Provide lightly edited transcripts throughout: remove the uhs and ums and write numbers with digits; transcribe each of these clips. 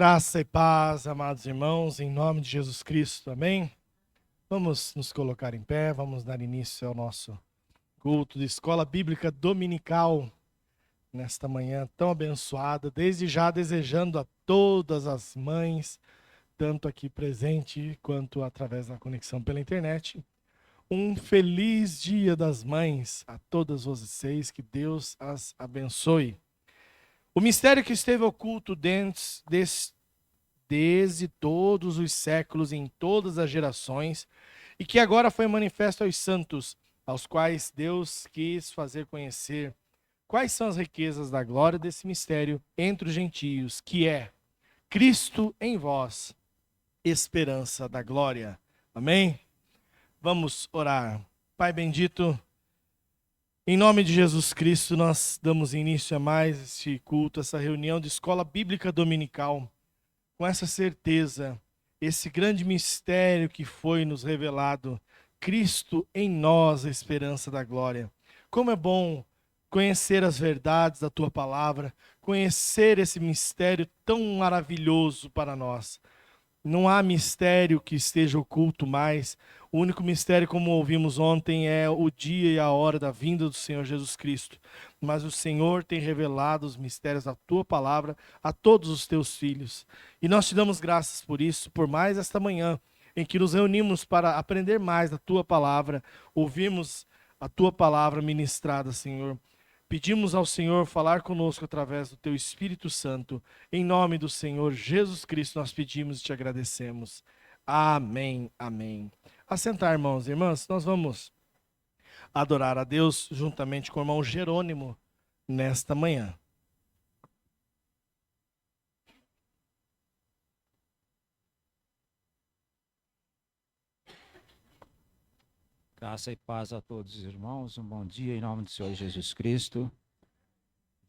Graça e paz, amados irmãos, em nome de Jesus Cristo, amém? Vamos nos colocar em pé, vamos dar início ao nosso culto de Escola Bíblica Dominical, nesta manhã tão abençoada, desde já desejando a todas as mães, tanto aqui presente quanto através da conexão pela internet, um feliz Dia das Mães a todas vocês, que Deus as abençoe. O mistério que esteve oculto desde todos os séculos, em todas as gerações, e que agora foi manifesto aos santos, aos quais Deus quis fazer conhecer quais são as riquezas da glória desse mistério entre os gentios, que é Cristo em vós, esperança da glória. Amém? Vamos orar. Pai bendito, em nome de Jesus Cristo, nós damos início a mais este culto, essa reunião de Escola Bíblica Dominical, com essa certeza, esse grande mistério que foi nos revelado, Cristo em nós, a esperança da glória. Como é bom conhecer as verdades da Tua Palavra, conhecer esse mistério tão maravilhoso para nós. Não há mistério que esteja oculto mais. O único mistério, como ouvimos ontem, é o dia e a hora da vinda do Senhor Jesus Cristo. Mas o Senhor tem revelado os mistérios da Tua Palavra a todos os Teus filhos. E nós te damos graças por isso, por mais esta manhã, em que nos reunimos para aprender mais da Tua Palavra, ouvimos a Tua Palavra ministrada, Senhor. Pedimos ao Senhor falar conosco através do Teu Espírito Santo. Em nome do Senhor Jesus Cristo nós pedimos e te agradecemos. Amém, amém. Assentar, irmãos e irmãs, nós vamos adorar a Deus juntamente com o irmão Jerônimo nesta manhã. Graça e paz a todos os irmãos, um bom dia em nome do Senhor Jesus Cristo.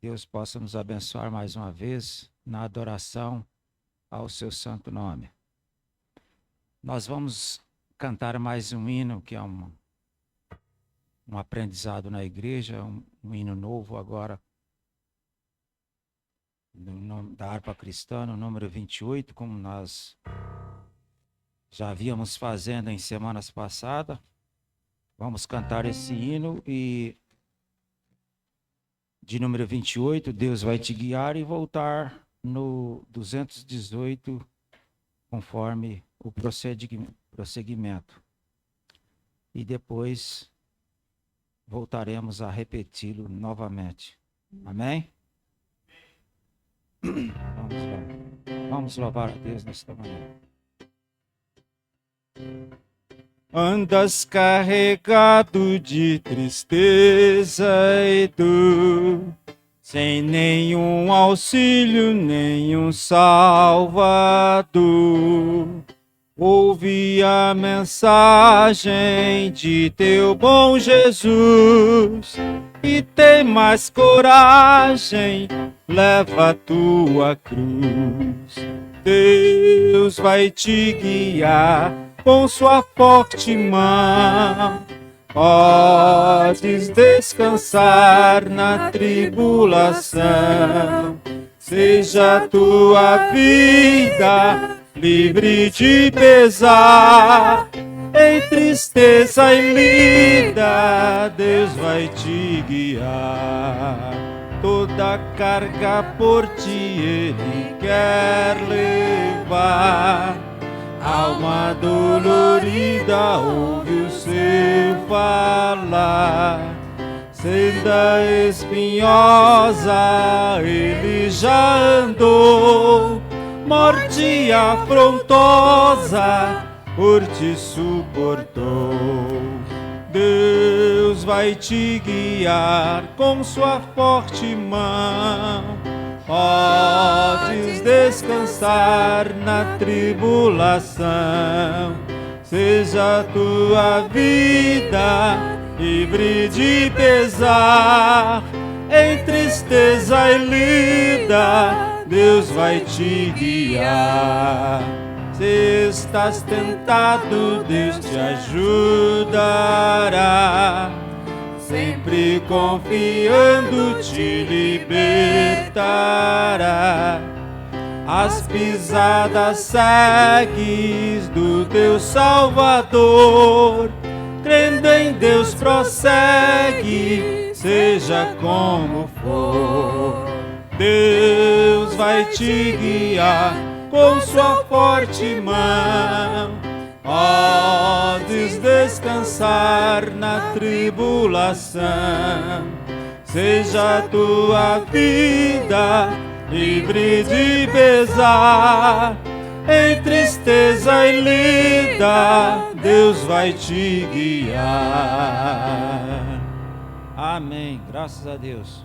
Deus possa nos abençoar mais uma vez na adoração ao seu santo nome. Nós vamos cantar mais um hino que é um aprendizado na igreja, um hino novo agora, no nome da harpa cristã, no número 28, como nós já havíamos fazendo em semanas passadas. Vamos cantar esse hino e de número 28, Deus vai te guiar, e voltar no 218, conforme o prosseguimento. E depois voltaremos a repeti-lo novamente. Amém? Vamos lá. Vamos louvar a Deus nesta manhã. Andas carregado de tristeza e dor, sem nenhum auxílio, nenhum salvador. Ouve a mensagem de teu bom Jesus e tem mais coragem, leva a tua cruz. Deus vai te guiar com sua forte mão, podes descansar na tribulação. Seja tua vida livre de pesar, em tristeza e lida, Deus vai te guiar. Toda carga por ti Ele quer levar. Alma dolorida, ouve o seu falar. Senda espinhosa, ele já andou. Morte afrontosa, por ti suportou. Deus vai te guiar com sua forte mão. Podes descansar na tribulação. Seja a tua vida livre de pesar, em tristeza e lida, Deus vai te guiar. Se estás tentado, Deus te ajudará. Sempre confiando te libertará. as pisadas segues do teu Salvador. Crendo em Deus prossegue, seja como for. Deus vai te guiar com sua forte mão. Podes descansar na tribulação. Seja a tua vida livre de pesar. Em tristeza e lida, Deus vai te guiar. Amém. Graças a Deus.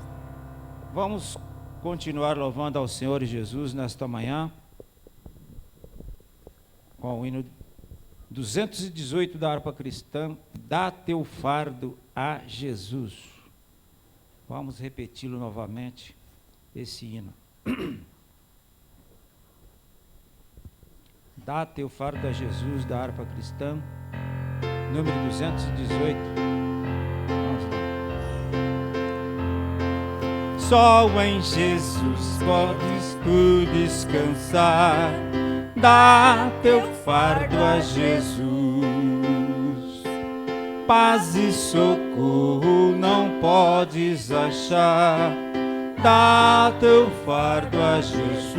Vamos continuar louvando ao Senhor Jesus nesta manhã com o hino 218 da harpa cristã, Dá teu fardo a Jesus. Vamos repeti-lo novamente, esse hino. Dá teu fardo a Jesus, da harpa cristã, número 218. Vamos lá. Só em Jesus podes tu descansar. Dá teu fardo a Jesus. Paz e socorro não podes achar. Dá teu fardo a Jesus.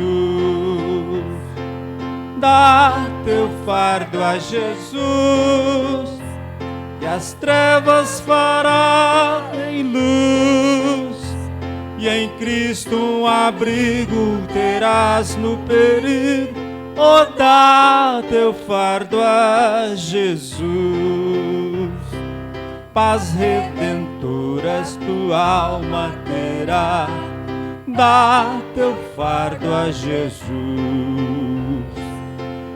Dá teu fardo a Jesus, e as trevas fará em luz, e em Cristo um abrigo terás no perigo. Oh, dá teu fardo a Jesus. Paz redentoras tua alma terá. Dá teu fardo a Jesus.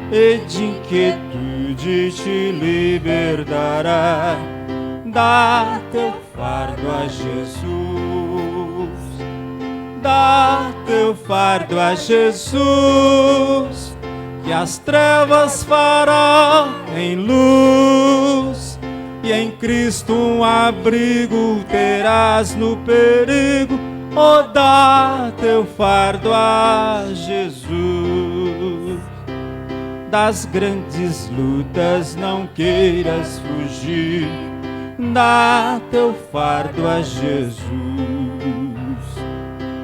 E de inquietude te libertará. Dá teu fardo a Jesus. Dá teu fardo a Jesus, que as trevas fará em luz, e em Cristo um abrigo terás no perigo. Oh, dá teu fardo a Jesus. Das grandes lutas não queiras fugir. Dá teu fardo a Jesus.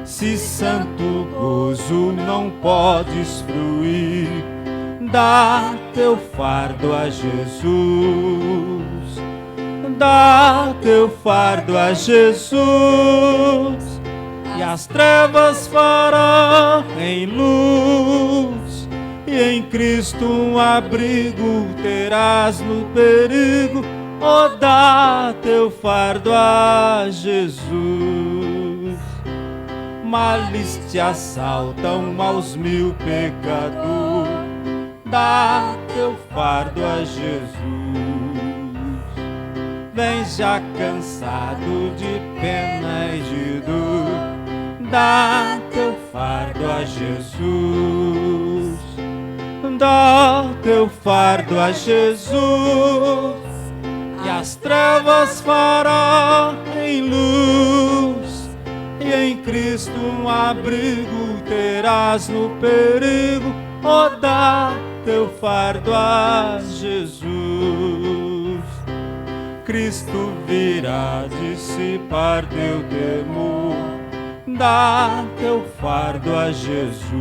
Se santo gozo não podes fruir, dá teu fardo a Jesus. Dá teu fardo a Jesus, e as trevas fará em luz, e em Cristo um abrigo terás no perigo. Oh, dá teu fardo a Jesus. Males te assaltam aos mil pecadores. Dá teu fardo a Jesus. Vens já cansado de pena e de dor. Dá teu fardo a Jesus. Dá teu fardo a Jesus, e as trevas fará em luz, e em Cristo um abrigo terás no perigo. Oh, dá teu fardo a Jesus. Cristo virá dissipar teu temor. Dá teu fardo a Jesus,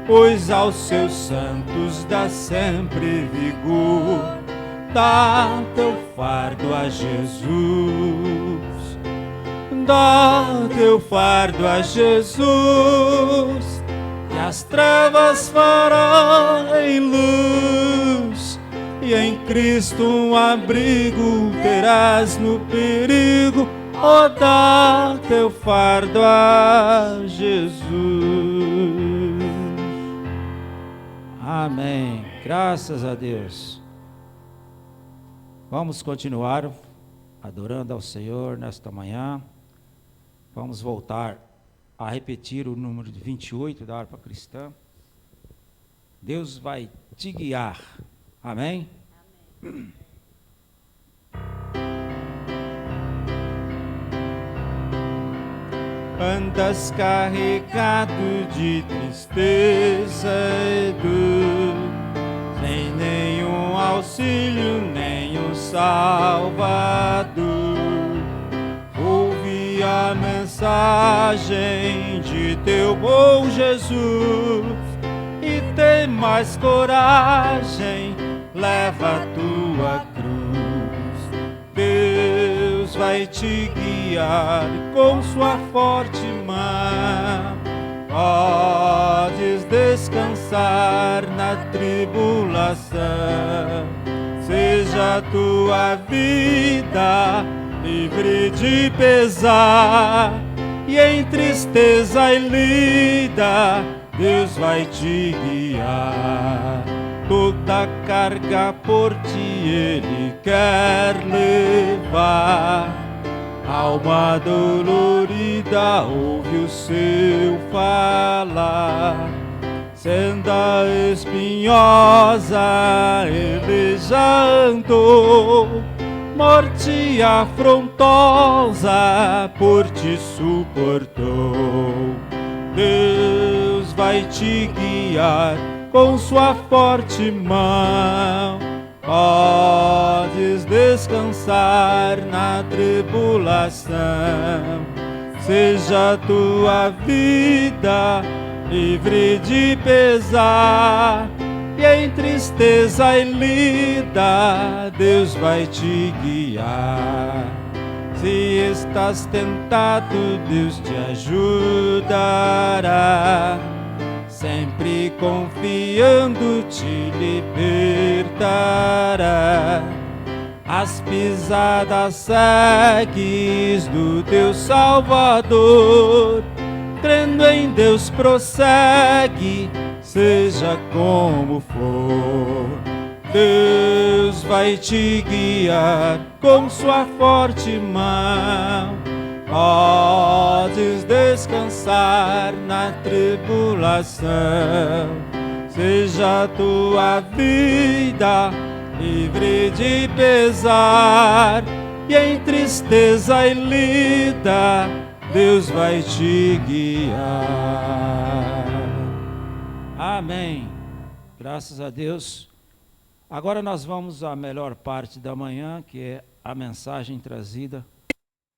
pois aos seus santos dá sempre vigor. Dá teu fardo a Jesus. Dá teu fardo a Jesus, e as trevas fará em luz, e em Cristo um abrigo terás no perigo. Oh, dá teu fardo a Jesus. Amém. Graças a Deus. Vamos continuar adorando ao Senhor nesta manhã. Vamos voltar a repetir o número 28 da harpa cristã. Deus vai te guiar. Amém? Amém. andas carregado de tristeza e dor, sem nenhum auxílio, nenhum Salvador. Ouve a mensagem de teu bom Jesus e tem mais coragem, leva a tua cruz. Deus vai te guiar com sua forte mão. Podes descansar na tribulação. Seja a tua vida livre de pesar, e em tristeza e lida Deus vai te guiar. Toda carga por ti Ele quer levar. Alma dolorida, ouve o seu falar. Senda espinhosa, Ele já andou. Morte afrontosa, por ti suportou. Deus vai te guiar com sua forte mão. Podes descansar na tribulação. Seja a tua vida livre de pesar, e em tristeza e lida Deus vai te guiar. Se estás tentado, Deus te ajudará. Sempre confiando te libertará. As pisadas segues do teu Salvador, crendo em Deus prossegue, seja como for. Deus vai te guiar com sua forte mão. Podes descansar na tribulação. Seja a tua vida livre de pesar, e em tristeza e lida Deus vai te guiar. Amém. Graças a Deus. Agora nós vamos à melhor parte da manhã, que é a mensagem trazida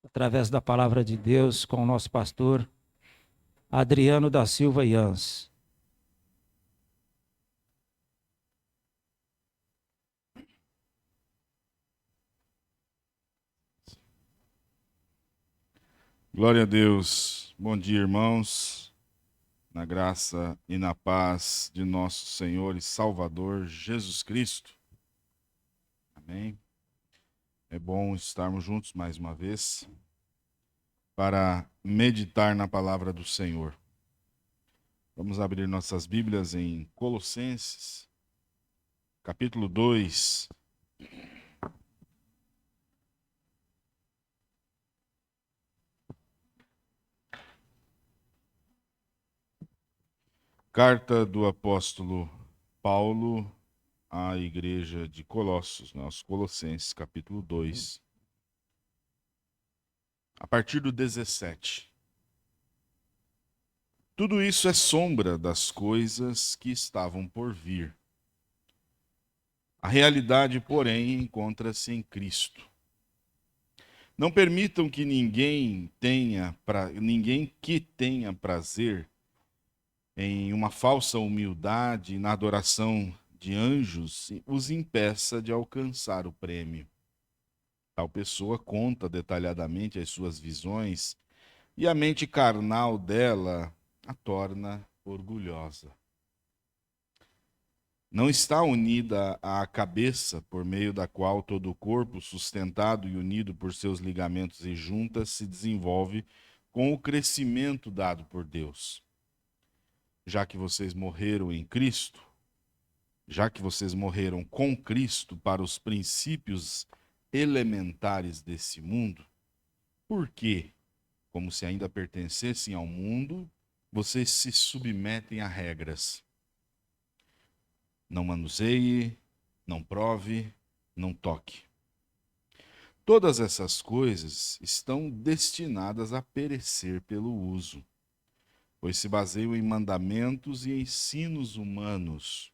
através da palavra de Deus com o nosso pastor Adriano da Silva Yans. Glória a Deus. Bom dia, irmãos. Na graça e na paz de nosso Senhor e Salvador Jesus Cristo. Amém. É bom estarmos juntos mais uma vez para meditar na palavra do Senhor. Vamos abrir nossas Bíblias em Colossenses, capítulo 2. Carta do apóstolo Paulo à igreja de Colossos, aos Colossenses, capítulo 2, a partir do 17. Tudo isso é sombra das coisas que estavam por vir. A realidade, porém, encontra-se em Cristo. Não permitam que ninguém que tenha prazer em uma falsa humildade e na adoração de anjos os impeça de alcançar o prêmio. Tal pessoa conta detalhadamente as suas visões e a mente carnal dela a torna orgulhosa. Não está unida à cabeça, por meio da qual todo o corpo, sustentado e unido por seus ligamentos e juntas, se desenvolve com o crescimento dado por Deus. Já que vocês morreram em Cristo, já que vocês morreram com Cristo para os princípios elementares desse mundo, por que, como se ainda pertencessem ao mundo, vocês se submetem a regras? Não manuseie, não prove, não toque. Todas essas coisas estão destinadas a perecer pelo uso, pois se baseiam em mandamentos e ensinos humanos.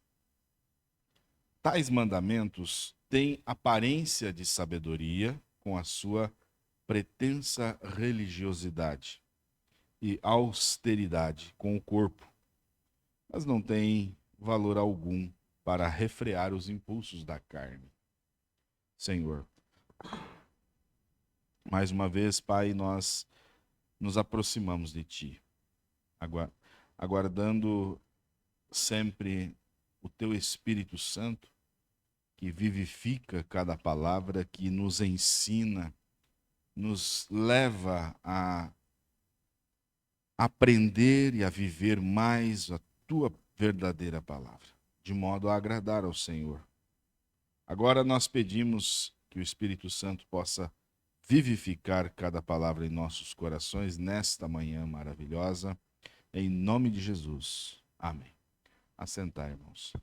Tais mandamentos têm aparência de sabedoria com a sua pretensa religiosidade e austeridade com o corpo, mas não têm valor algum para refrear os impulsos da carne. Senhor, mais uma vez, Pai, nós nos aproximamos de Ti, aguardando sempre o Teu Espírito Santo, que vivifica cada palavra, que nos ensina, nos leva a aprender e a viver mais a Tua verdadeira palavra, de modo a agradar ao Senhor. Agora nós pedimos que o Espírito Santo possa vivificar cada palavra em nossos corações nesta manhã maravilhosa, em nome de Jesus. Amém. Assentar, irmãos.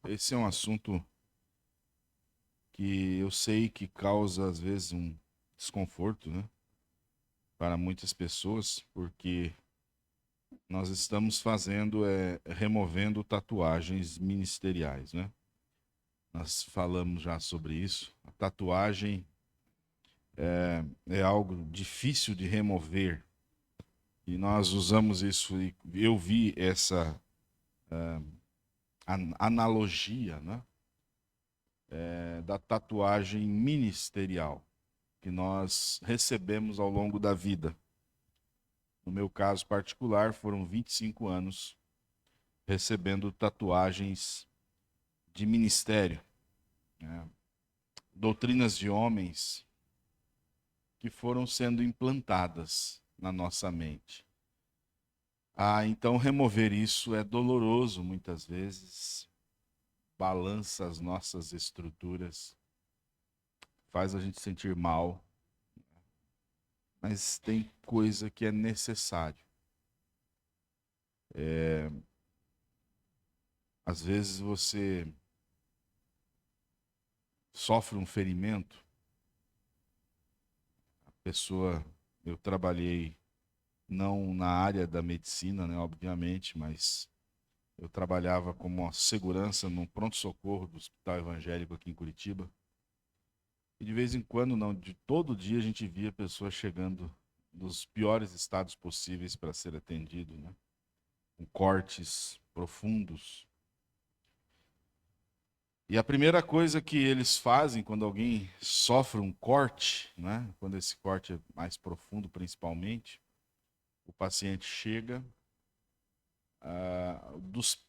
Esse é um assunto que eu sei que causa, às vezes, um desconforto, né, para muitas pessoas, porque nós estamos removendo tatuagens ministeriais, né? Nós falamos já sobre isso. A tatuagem é algo difícil de remover. E nós usamos isso, e eu vi essa analogia, né, da tatuagem ministerial que nós recebemos ao longo da vida. No meu caso particular, foram 25 anos recebendo tatuagens de ministério, né, doutrinas de homens que foram sendo implantadas na nossa mente. Então remover isso é doloroso muitas vezes, balança as nossas estruturas, faz a gente sentir mal, mas tem coisa que é necessário. Às vezes você sofre um ferimento, eu trabalhei não na área da medicina, né, obviamente, mas eu trabalhava como segurança no pronto-socorro do Hospital Evangélico aqui em Curitiba. E de vez em quando, não, de todo dia a gente via pessoas chegando nos piores estados possíveis para ser atendido, né, com cortes profundos. E a primeira coisa que eles fazem quando alguém sofre um corte, né, quando esse corte é mais profundo principalmente, o paciente chega,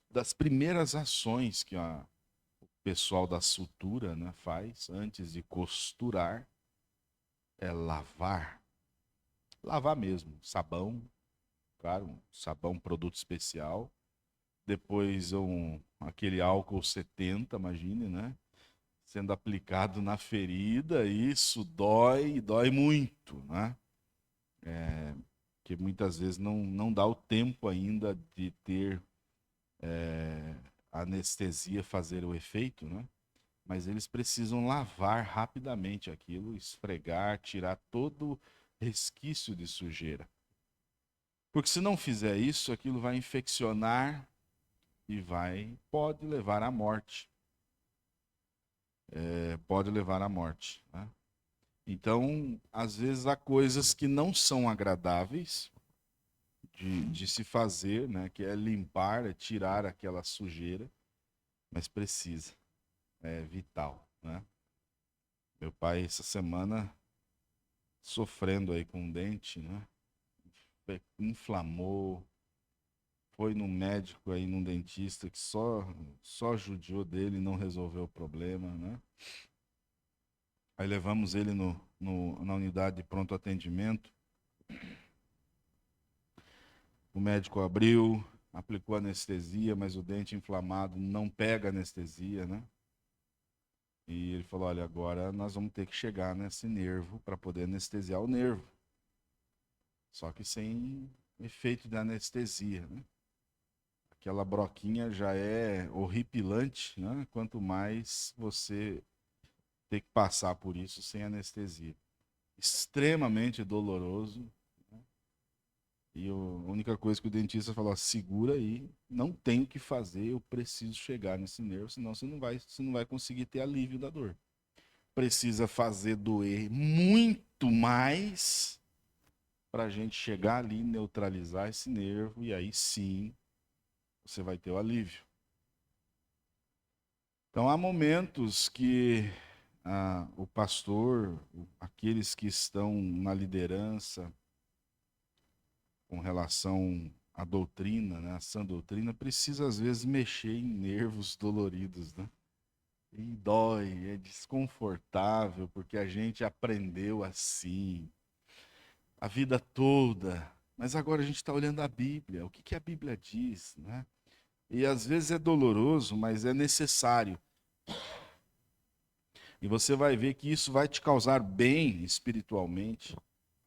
das primeiras ações que o pessoal da sutura, né, faz antes de costurar é lavar. Lavar mesmo, sabão, claro, um sabão produto especial. Depois aquele álcool 70, imagine, né, sendo aplicado na ferida. Isso dói muito, né? Que muitas vezes não dá o tempo ainda de ter a anestesia fazer o efeito, né? Mas eles precisam lavar rapidamente aquilo, esfregar, tirar todo resquício de sujeira. Porque se não fizer isso, aquilo vai infeccionar e pode levar à morte. Pode levar à morte, né? Então, às vezes há coisas que não são agradáveis de se fazer, né? Que é limpar, é tirar aquela sujeira, mas precisa, é vital, né? Meu pai, essa semana, sofrendo aí com um dente, né? Inflamou, foi num médico aí, num dentista que só judiou dele e não resolveu o problema, né? Aí levamos ele na unidade de pronto atendimento. O médico abriu, aplicou anestesia, mas o dente inflamado não pega anestesia, né? E ele falou, olha, agora nós vamos ter que chegar nesse nervo para poder anestesiar o nervo. só que sem efeito de anestesia, né? Aquela broquinha já é horripilante, né? Quanto mais você ter que passar por isso sem anestesia. Extremamente doloroso. E a única coisa que o dentista falou, segura aí, não tem o que fazer, eu preciso chegar nesse nervo, senão você não vai conseguir ter alívio da dor. Precisa fazer doer muito mais para a gente chegar ali, neutralizar esse nervo, e aí sim você vai ter o alívio. Então há momentos que o pastor, aqueles que estão na liderança, com relação à doutrina, né, a sã doutrina, precisa às vezes mexer em nervos doloridos, né? E dói, é desconfortável, porque a gente aprendeu assim, a vida toda. Mas agora a gente está olhando a Bíblia, o que que a Bíblia diz, né? E às vezes é doloroso, mas é necessário. E você vai ver que isso vai te causar bem espiritualmente.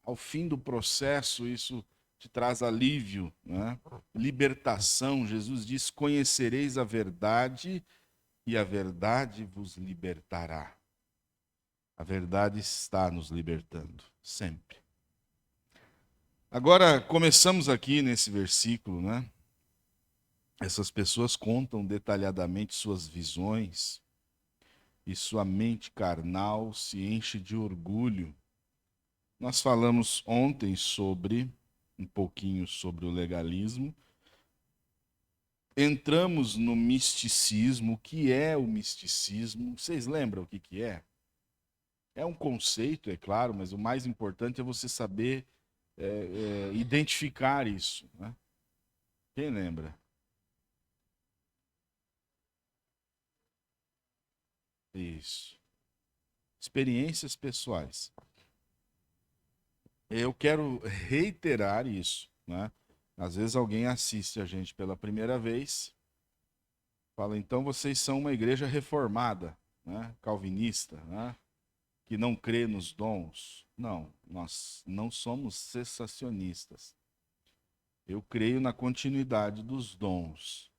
Ao fim do processo, isso te traz alívio, né? Libertação. Jesus diz: conhecereis a verdade e a verdade vos libertará. A verdade está nos libertando, sempre. Agora, começamos aqui nesse versículo, né? Essas pessoas contam detalhadamente suas visões e sua mente carnal se enche de orgulho. Nós falamos ontem um pouquinho sobre o legalismo. Entramos no misticismo. O que é o misticismo? Vocês lembram o que que é? É um conceito, é claro, mas o mais importante é você saber identificar isso, né? Quem lembra? Isso. Experiências pessoais. Eu quero reiterar isso, né? Às vezes alguém assiste a gente pela primeira vez, fala, então vocês são uma igreja reformada, né? Calvinista, né? Que não crê nos dons. Não, nós não somos cessacionistas. Eu creio na continuidade dos dons.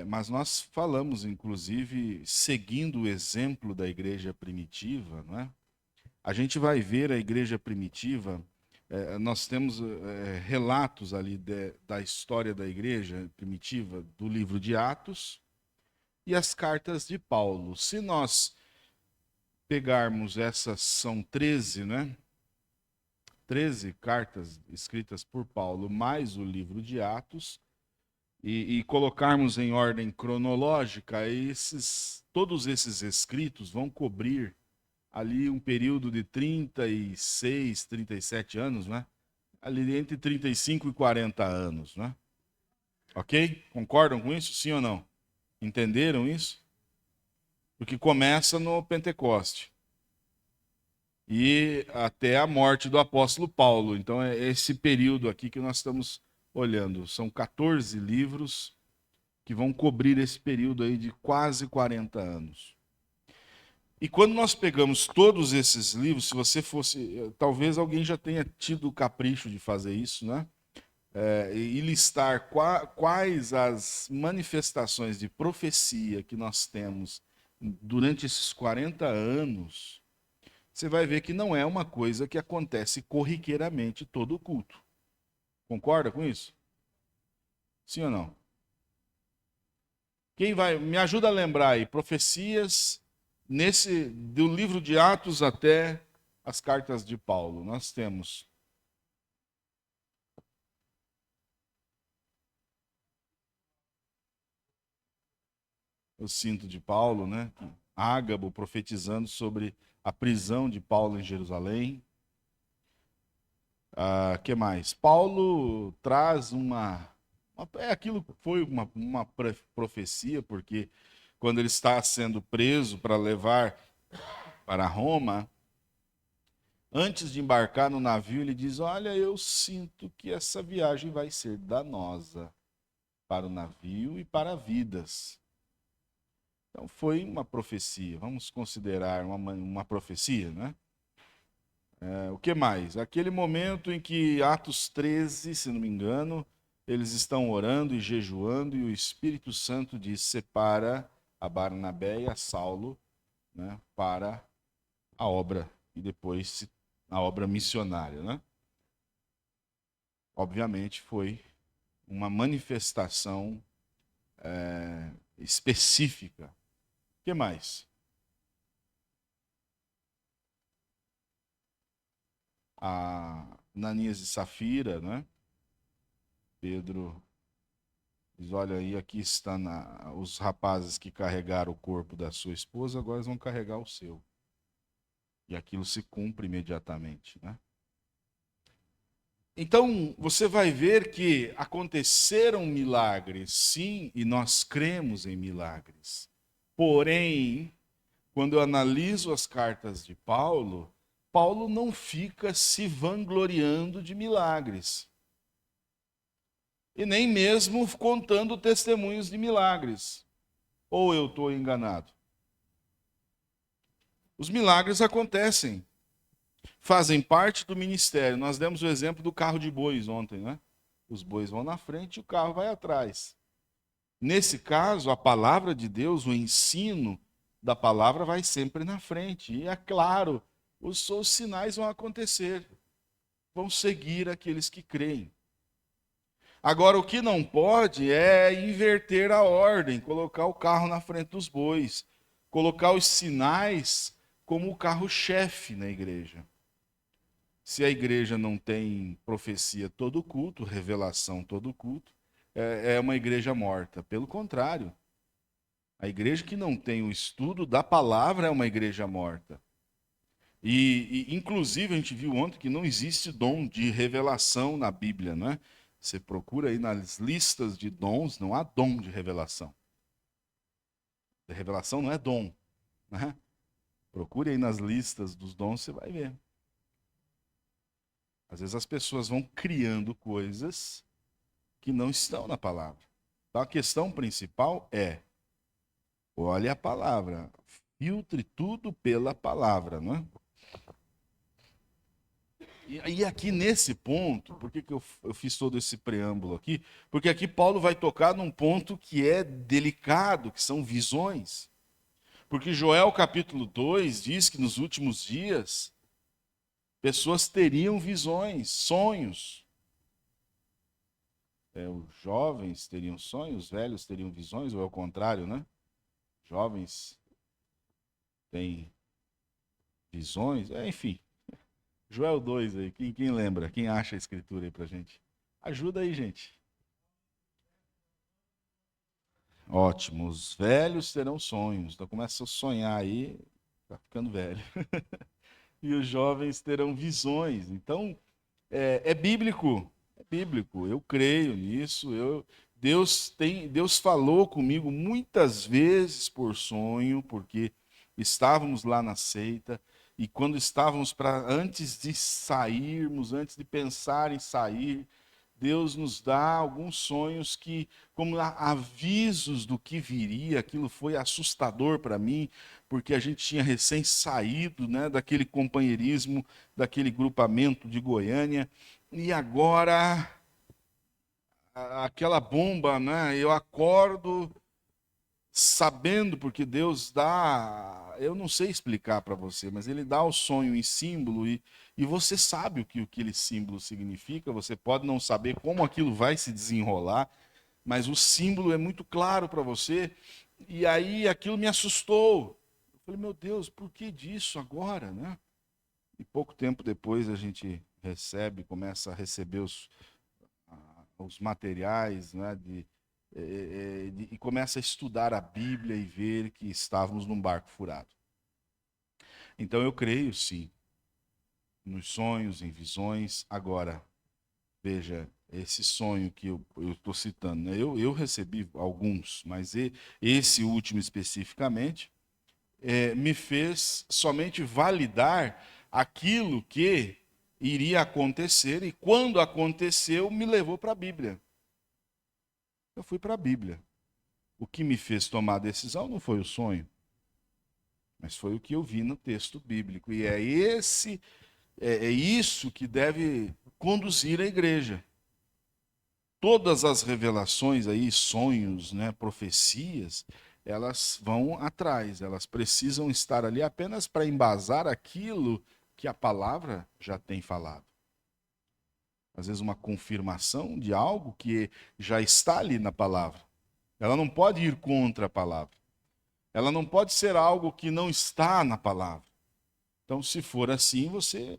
Mas nós falamos, inclusive, seguindo o exemplo da igreja primitiva, não é? A gente vai ver a igreja primitiva, nós temos relatos ali da história da igreja primitiva, do livro de Atos e as cartas de Paulo. Se nós pegarmos essas, são 13, né? 13 cartas escritas por Paulo, mais o livro de Atos, e colocarmos em ordem cronológica, todos esses escritos vão cobrir ali um período de 36, 37 anos, né? Ali entre 35 e 40 anos, né? Ok? Concordam com isso? Sim ou não? Entenderam isso? Porque começa no Pentecoste e até a morte do apóstolo Paulo. Então é esse período aqui que nós estamos olhando. São 14 livros que vão cobrir esse período aí de quase 40 anos. E quando nós pegamos todos esses livros, se você fosse, talvez alguém já tenha tido o capricho de fazer isso, né? E listar quais as manifestações de profecia que nós temos durante esses 40 anos, você vai ver que não é uma coisa que acontece corriqueiramente todo o culto. Concorda com isso? Sim ou não? Quem vai, me ajuda a lembrar aí, profecias do livro de Atos até as cartas de Paulo. Nós temos o cinto de Paulo, né? Ágabo profetizando sobre a prisão de Paulo em Jerusalém. Que mais? Paulo traz aquilo que foi uma profecia, porque quando ele está sendo preso para levar para Roma, antes de embarcar no navio, ele diz: olha, eu sinto que essa viagem vai ser danosa para o navio e para vidas. Então foi uma profecia, vamos considerar uma profecia, né? O que mais? Aquele momento em que, Atos 13, se não me engano, eles estão orando e jejuando e o Espírito Santo diz: separa a Barnabé e a Saulo, né, para a obra e depois a obra missionária, né? Obviamente foi uma manifestação específica. O que mais? A Ananias e Safira, né? Pedro diz: olha aí, aqui estão os rapazes que carregaram o corpo da sua esposa, agora eles vão carregar o seu. E aquilo se cumpre imediatamente, né? Então, você vai ver que aconteceram milagres, sim, e nós cremos em milagres. Porém, quando eu analiso as cartas de Paulo, Paulo não fica se vangloriando de milagres. E nem mesmo contando testemunhos de milagres. Ou eu estou enganado? Os milagres acontecem, fazem parte do ministério. Nós demos o exemplo do carro de bois ontem, né? Os bois vão na frente e o carro vai atrás. Nesse caso, a palavra de Deus, o ensino da palavra vai sempre na frente. E é claro, os sinais vão acontecer, vão seguir aqueles que creem. Agora, o que não pode é inverter a ordem, colocar o carro na frente dos bois, colocar os sinais como o carro-chefe na igreja. Se a igreja não tem profecia todo culto, revelação todo culto, é uma igreja morta. Pelo contrário, a igreja que não tem o estudo da palavra é uma igreja morta. Inclusive, a gente viu ontem que não existe dom de revelação na Bíblia, não é? Você procura aí nas listas de dons, não há dom de revelação. A revelação não é dom, né? Procure aí nas listas dos dons, você vai ver. Às vezes as pessoas vão criando coisas que não estão na palavra. Então a questão principal é: olhe a palavra, filtre tudo pela palavra, não é? E aqui nesse ponto, por que eu fiz todo esse preâmbulo aqui? Porque aqui Paulo vai tocar num ponto que é delicado, que são visões. Porque Joel capítulo 2 diz que nos últimos dias pessoas teriam visões, sonhos. Os jovens teriam sonhos, os velhos teriam visões, ou é o contrário, né? Jovens têm visões, enfim. Joel 2 aí, quem lembra? Quem acha a escritura aí pra gente? Ajuda aí, gente. Ótimo, os velhos terão sonhos. Então começa a sonhar aí, tá ficando velho. E os jovens terão visões. Então, é bíblico, é bíblico. Eu creio nisso. Deus falou comigo muitas vezes por sonho, porque estávamos lá na seita. E quando estávamos antes de sairmos, antes de pensar em sair, Deus nos dá alguns sonhos que, como avisos do que viria, aquilo foi assustador para mim, porque a gente tinha recém saído, né, daquele companheirismo, daquele grupamento de Goiânia, e agora aquela bomba, né, eu acordo sabendo, porque Deus dá, eu não sei explicar para você, mas Ele dá o sonho em símbolo e você sabe o que aquele símbolo significa, você pode não saber como aquilo vai se desenrolar, mas o símbolo é muito claro para você, e aí aquilo me assustou. Eu falei, meu Deus, por que disso agora, né? E pouco tempo depois a gente começa a receber os materiais, né, e começa a estudar a Bíblia e ver que estávamos num barco furado. Então eu creio sim, nos sonhos, em visões. Agora, veja, esse sonho que eu estou citando, né? Eu recebi alguns, mas esse último especificamente me fez somente validar aquilo que iria acontecer, e quando aconteceu, me levou para a Bíblia. Eu fui para a Bíblia. O que me fez tomar a decisão não foi o sonho, mas foi o que eu vi no texto bíblico. E é é isso que deve conduzir a igreja. Todas as revelações aí, sonhos, né, profecias, elas vão atrás, elas precisam estar ali apenas para embasar aquilo que a palavra já tem falado. Às vezes uma confirmação de algo que já está ali na palavra. Ela não pode ir contra a palavra. Ela não pode ser algo que não está na palavra. Então, se for assim, você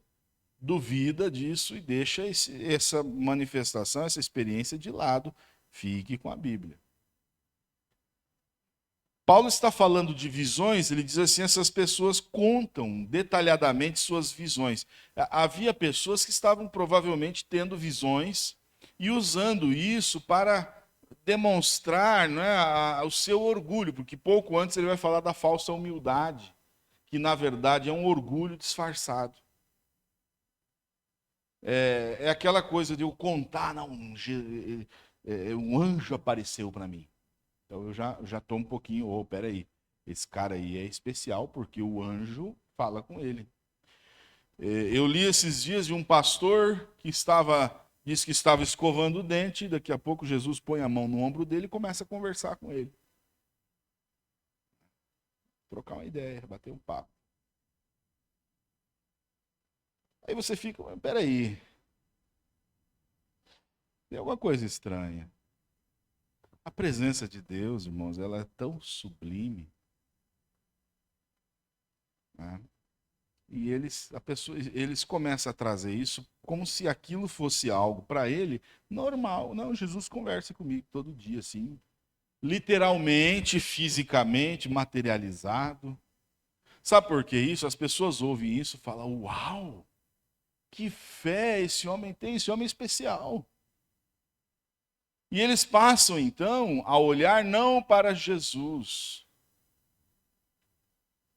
duvida disso e deixa essa manifestação, essa experiência de lado. Fique com a Bíblia. Paulo está falando de visões, ele diz assim, essas pessoas contam detalhadamente suas visões. Havia pessoas que estavam provavelmente tendo visões e usando isso para demonstrar, né, o seu orgulho, porque pouco antes ele vai falar da falsa humildade, que na verdade é um orgulho disfarçado. É aquela coisa de eu contar, não, um anjo apareceu para mim. Então eu já estou um pouquinho, peraí, esse cara aí é especial porque o anjo fala com ele. Eu li esses dias de um pastor que disse que estava escovando o dente, e daqui a pouco Jesus põe a mão no ombro dele e começa a conversar com ele. Trocar uma ideia, bater um papo. Aí você fica, peraí, tem alguma coisa estranha. A presença de Deus, irmãos, ela é tão sublime. Né? E eles começam a trazer isso como se aquilo fosse algo para ele normal. Não, Jesus conversa comigo todo dia, assim, literalmente, fisicamente, materializado. Sabe por que isso? As pessoas ouvem isso e falam, uau, que fé esse homem tem, esse homem é especial. E eles passam, então, a olhar não para Jesus.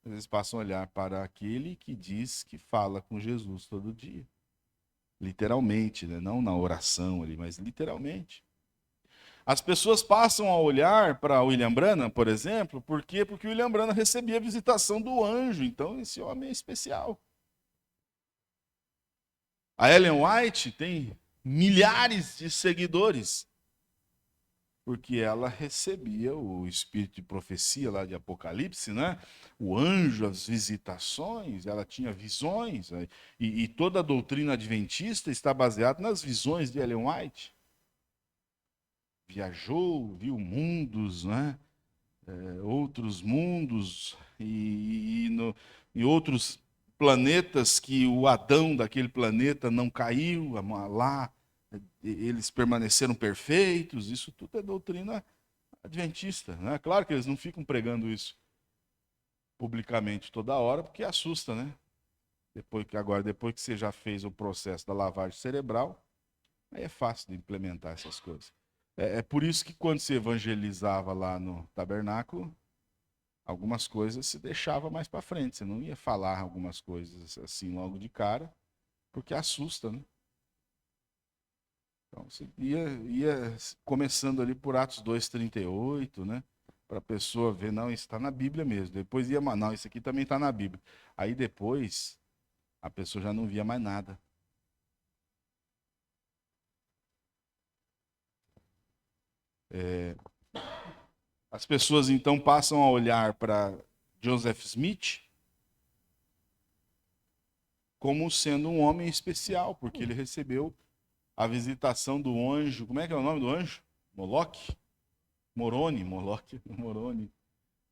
Eles passam a olhar para aquele que diz que fala com Jesus todo dia. Literalmente, né? Não na oração ali, mas literalmente. As pessoas passam a olhar para William Branham, por exemplo, por quê? Porque o William Branham recebia a visitação do anjo, então esse homem é especial. A Ellen White tem milhares de seguidores, porque ela recebia o espírito de profecia lá de Apocalipse, né? O anjo, as visitações, ela tinha visões, e toda a doutrina adventista está baseada nas visões de Ellen White. Viajou, viu mundos, né? Outros mundos, em outros planetas que o Adão daquele planeta não caiu, lá eles permaneceram perfeitos. Isso tudo é doutrina adventista, né? Claro que eles não ficam pregando isso publicamente toda hora, porque assusta, né? Depois que você já fez o processo da lavagem cerebral, aí é fácil de implementar essas coisas. É por isso que quando se evangelizava lá no tabernáculo, algumas coisas se deixava mais para frente. Você não ia falar algumas coisas assim logo de cara, porque assusta, né? Então você ia começando ali por Atos 2:38, né? Para a pessoa ver, não, isso está na Bíblia mesmo. Depois ia, não, isso aqui também está na Bíblia. Aí depois a pessoa já não via mais nada. As pessoas então passam a olhar para Joseph Smith como sendo um homem especial, porque ele recebeu a visitação do anjo. Como é que é o nome do anjo? Moloque? Moroni.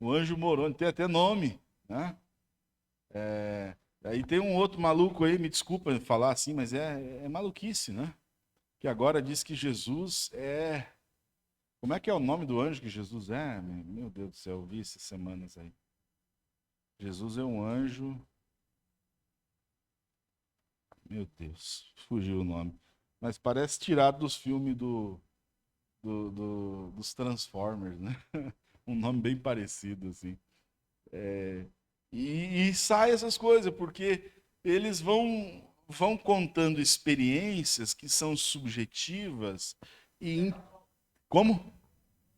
O anjo Moroni, tem até nome, né? Aí tem um outro maluco aí, me desculpa falar assim, mas é maluquice, né? Que agora diz que Jesus é... Como é que é o nome do anjo que Jesus é? Meu Deus do céu, eu vi essas semanas aí. Jesus é um anjo... Meu Deus, fugiu o nome. Mas parece tirado dos filmes dos Transformers, né? Um nome bem parecido, assim. E sai essas coisas, porque eles vão contando experiências que são subjetivas e... Como?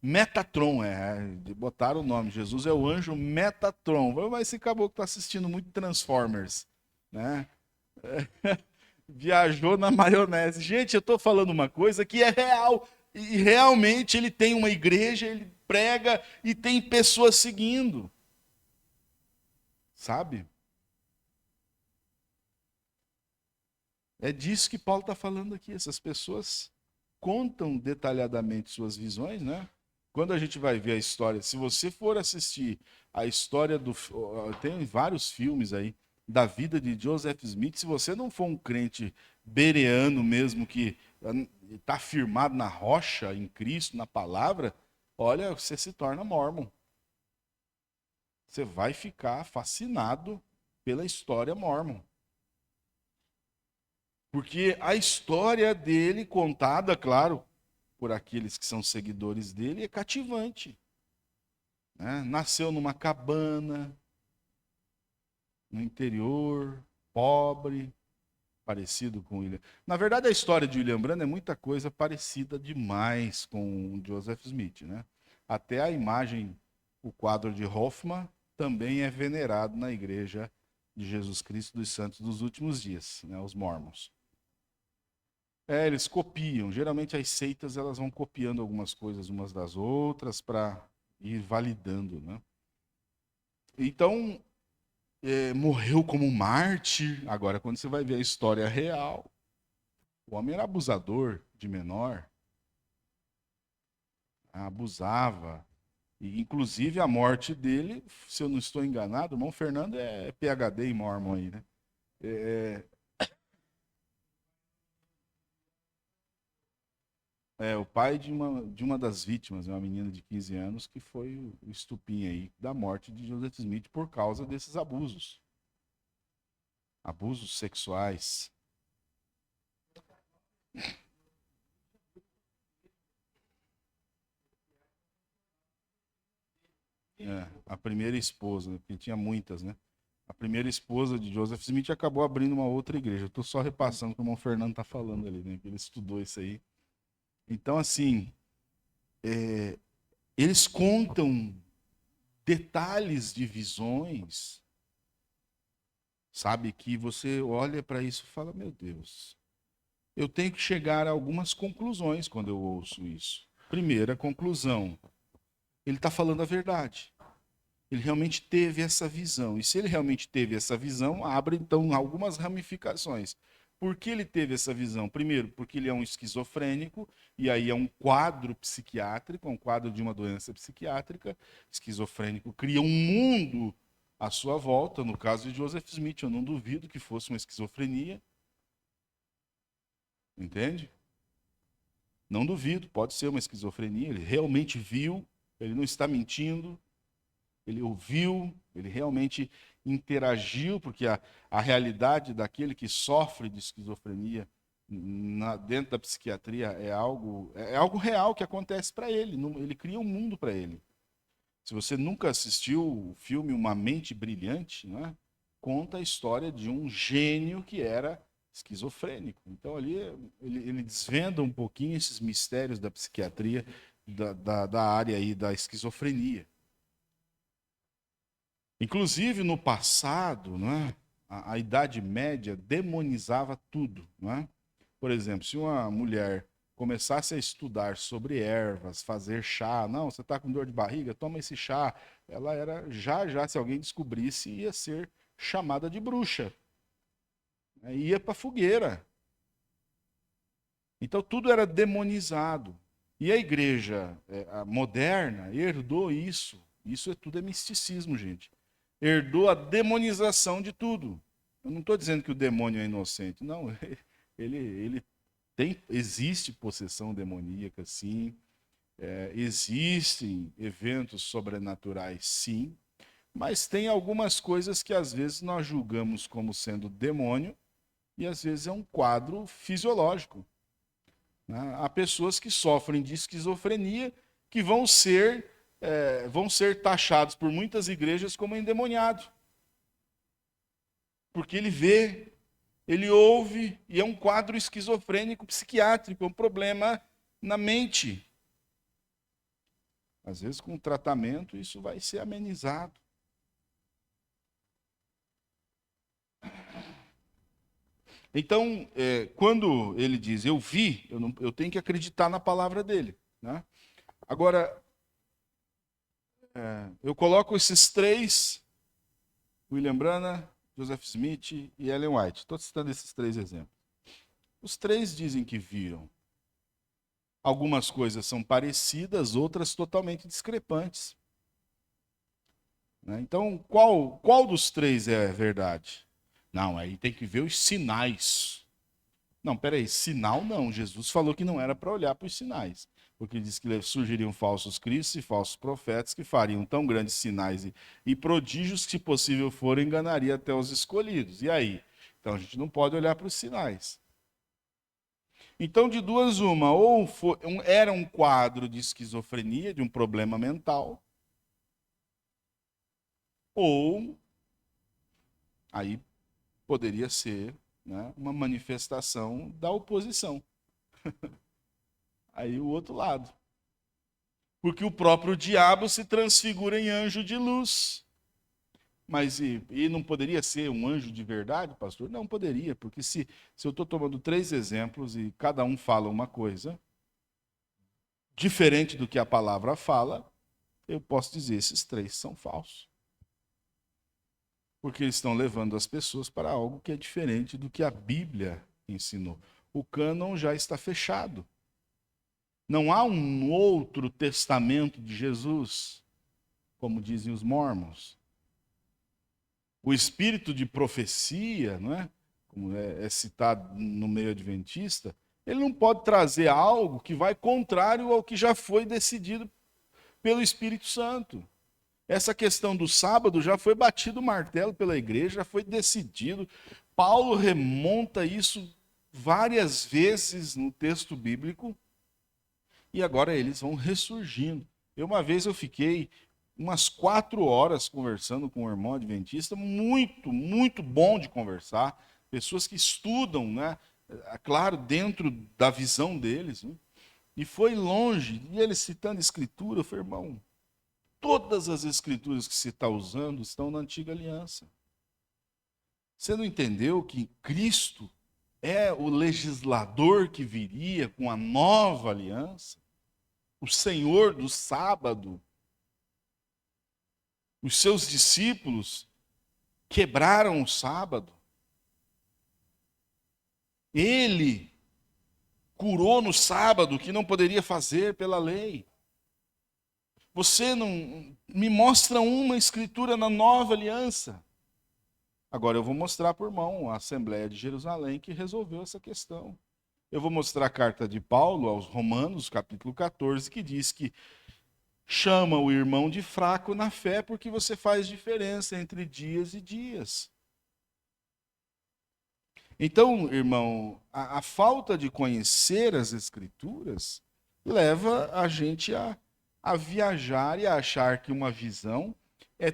Metatron, botaram o nome. Jesus é o anjo Metatron. Mas esse caboclo está assistindo muito Transformers, né? Viajou na maionese. Gente, eu estou falando uma coisa que é real. E realmente ele tem uma igreja, ele prega e tem pessoas seguindo. Sabe? É disso que Paulo está falando aqui. Essas pessoas contam detalhadamente suas visões, né? Quando a gente vai ver a história, se você for assistir a história do. Tem vários filmes aí da vida de Joseph Smith. Se você não for um crente bereano mesmo, que está firmado na rocha, em Cristo, na palavra, olha, você se torna mórmon. Você vai ficar fascinado pela história mórmon. Porque a história dele, contada, claro, por aqueles que são seguidores dele, é cativante. Né? Nasceu numa cabana, no interior, pobre, parecido com William. Na verdade, a história de William Branham é muita coisa parecida demais com Joseph Smith. Né? Até a imagem, o quadro de Hoffman, também é venerado na igreja de Jesus Cristo dos Santos dos Últimos Dias, né? Os mormons. Eles copiam. Geralmente as seitas elas vão copiando algumas coisas umas das outras para ir validando, né? Então, morreu como mártir. Agora, quando você vai ver a história real, o homem era abusador de menor, abusava. E, inclusive, a morte dele, se eu não estou enganado, o irmão Fernando é PhD em Mormon aí, né? O pai de uma das vítimas, uma menina de 15 anos, que foi o estupim aí da morte de Joseph Smith por causa desses abusos. Abusos sexuais. A primeira esposa, né? Porque tinha muitas, né? A primeira esposa de Joseph Smith acabou abrindo uma outra igreja. Eu estou só repassando o que o irmão Fernando está falando ali, né? Que ele estudou isso aí. Então, assim, eles contam detalhes de visões, sabe? Que você olha para isso e fala, meu Deus, eu tenho que chegar a algumas conclusões quando eu ouço isso. Primeira conclusão, ele está falando a verdade. Ele realmente teve essa visão. E se ele realmente teve essa visão, abre então algumas ramificações. Por que ele teve essa visão? Primeiro, porque ele é um esquizofrênico, e aí é um quadro psiquiátrico, um quadro de uma doença psiquiátrica. Esquizofrênico cria um mundo à sua volta. No caso de Joseph Smith, eu não duvido que fosse uma esquizofrenia. Entende? Não duvido, pode ser uma esquizofrenia. Ele realmente viu, ele não está mentindo. Ele ouviu, ele realmente interagiu, porque a realidade daquele que sofre de esquizofrenia dentro da psiquiatria é algo real que acontece para ele. Ele cria um mundo para ele. Se você nunca assistiu o filme Uma Mente Brilhante, né, conta a história de um gênio que era esquizofrênico. Então ali ele desvenda um pouquinho esses mistérios da psiquiatria, da área aí da esquizofrenia. Inclusive, no passado, né, a Idade Média demonizava tudo. Né? Por exemplo, se uma mulher começasse a estudar sobre ervas, fazer chá, não, você está com dor de barriga, toma esse chá. Ela era, já, se alguém descobrisse, ia ser chamada de bruxa. Ia para a fogueira. Então, tudo era demonizado. E a igreja a moderna herdou isso. Isso tudo é misticismo, gente. Herdou a demonização de tudo. Eu não estou dizendo que o demônio é inocente, não. Existe possessão demoníaca, sim. Existem eventos sobrenaturais, sim. Mas tem algumas coisas que às vezes nós julgamos como sendo demônio e às vezes é um quadro fisiológico. Né? Há pessoas que sofrem de esquizofrenia que vão ser taxados por muitas igrejas como endemoniado. Porque ele vê, ele ouve, e é um quadro esquizofrênico psiquiátrico, um problema na mente. Às vezes, com tratamento, isso vai ser amenizado. Então, quando ele diz eu vi, eu tenho que acreditar na palavra dele, né? Agora, eu coloco esses três, William Branham, Joseph Smith e Ellen White. Estou citando esses três exemplos. Os três dizem que viram. Algumas coisas são parecidas, outras totalmente discrepantes. Né? Então, qual dos três é verdade? Não, aí tem que ver os sinais. Não, peraí, sinal não. Jesus falou que não era para olhar para os sinais. Porque diz que surgiriam falsos cristos e falsos profetas que fariam tão grandes sinais e prodígios que, se possível for, enganaria até os escolhidos. E aí? Então a gente não pode olhar para os sinais. Então, de duas uma, ou era um quadro de esquizofrenia, de um problema mental, ou aí poderia ser, né, uma manifestação da oposição. Aí o outro lado. Porque o próprio diabo se transfigura em anjo de luz. Mas e não poderia ser um anjo de verdade, pastor? Não poderia, porque se eu estou tomando três exemplos e cada um fala uma coisa diferente do que a palavra fala, eu posso dizer esses três são falsos. Porque eles estão levando as pessoas para algo que é diferente do que a Bíblia ensinou. O cânon já está fechado. Não há um outro testamento de Jesus, como dizem os mormons. O espírito de profecia, não é? Como é citado no meio adventista, ele não pode trazer algo que vai contrário ao que já foi decidido pelo Espírito Santo. Essa questão do sábado já foi batido o martelo pela igreja, já foi decidido. Paulo remonta isso várias vezes no texto bíblico e agora eles vão ressurgindo. Uma vez eu fiquei umas 4 horas conversando com um irmão adventista, muito, muito bom de conversar. Pessoas que estudam, né? Claro, dentro da visão deles. Né? E foi longe, e ele citando escritura, eu falei, irmão, todas as escrituras que você está usando estão na antiga aliança. Você não entendeu que Cristo é o legislador que viria com a nova aliança? O Senhor do sábado? Os seus discípulos quebraram o sábado. Ele curou no sábado o que não poderia fazer pela lei. Você não me mostra uma escritura na nova aliança. Agora eu vou mostrar para o irmão a Assembleia de Jerusalém que resolveu essa questão. Eu vou mostrar a carta de Paulo aos Romanos, capítulo 14, que diz que chama o irmão de fraco na fé porque você faz diferença entre dias e dias. Então, irmão, a falta de conhecer as Escrituras leva a gente a viajar e a achar que uma visão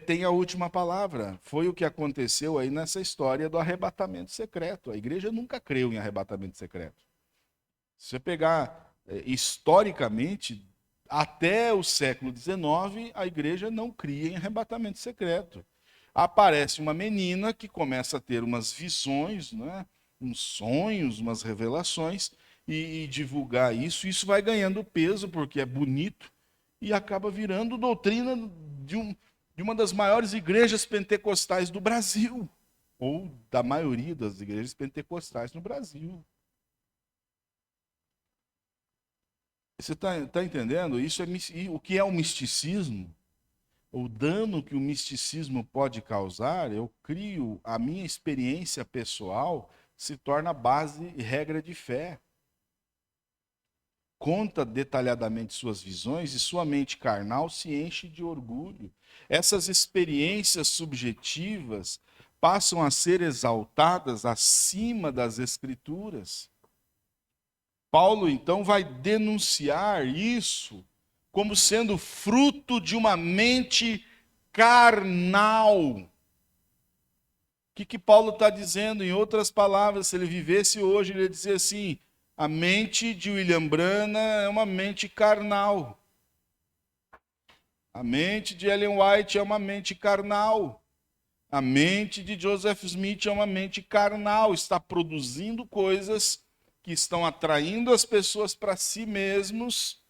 tem a última palavra. Foi o que aconteceu aí nessa história do arrebatamento secreto. A igreja nunca creu em arrebatamento secreto. Se você pegar historicamente, até o século XIX, a igreja não cria em arrebatamento secreto. Aparece uma menina que começa a ter umas visões, né? Uns sonhos, umas revelações, e divulgar isso. Isso vai ganhando peso, porque é bonito, e acaba virando doutrina de uma das maiores igrejas pentecostais do Brasil, ou da maioria das igrejas pentecostais no Brasil. Você está entendendo? Isso o que é o misticismo? O dano que o misticismo pode causar, eu crio a minha experiência pessoal, se torna base e regra de fé. Conta detalhadamente suas visões e sua mente carnal se enche de orgulho. Essas experiências subjetivas passam a ser exaltadas acima das Escrituras. Paulo, então, vai denunciar isso como sendo fruto de uma mente carnal. O que Paulo está dizendo? Em outras palavras, se ele vivesse hoje, ele ia dizer assim, a mente de William Branham é uma mente carnal. A mente de Ellen White é uma mente carnal. A mente de Joseph Smith é uma mente carnal, está produzindo coisas que estão atraindo as pessoas para si mesmos,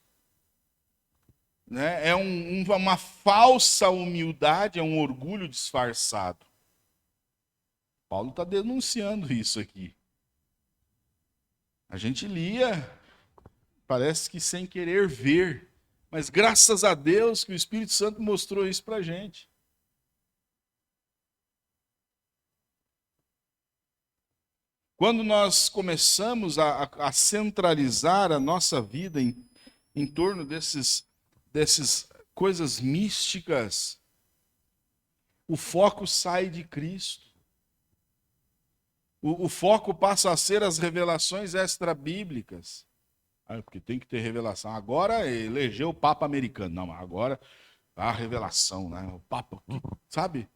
né? É uma falsa humildade, é um orgulho disfarçado. Paulo está denunciando isso aqui. A gente lia, parece que sem querer ver, mas graças a Deus que o Espírito Santo mostrou isso para a gente. Quando nós começamos a centralizar a nossa vida em torno dessas coisas místicas, o foco sai de Cristo. O foco passa a ser as revelações extra-bíblicas. Porque tem que ter revelação. Agora elegeu o Papa americano. Não, agora a revelação, né? O Papa, sabe?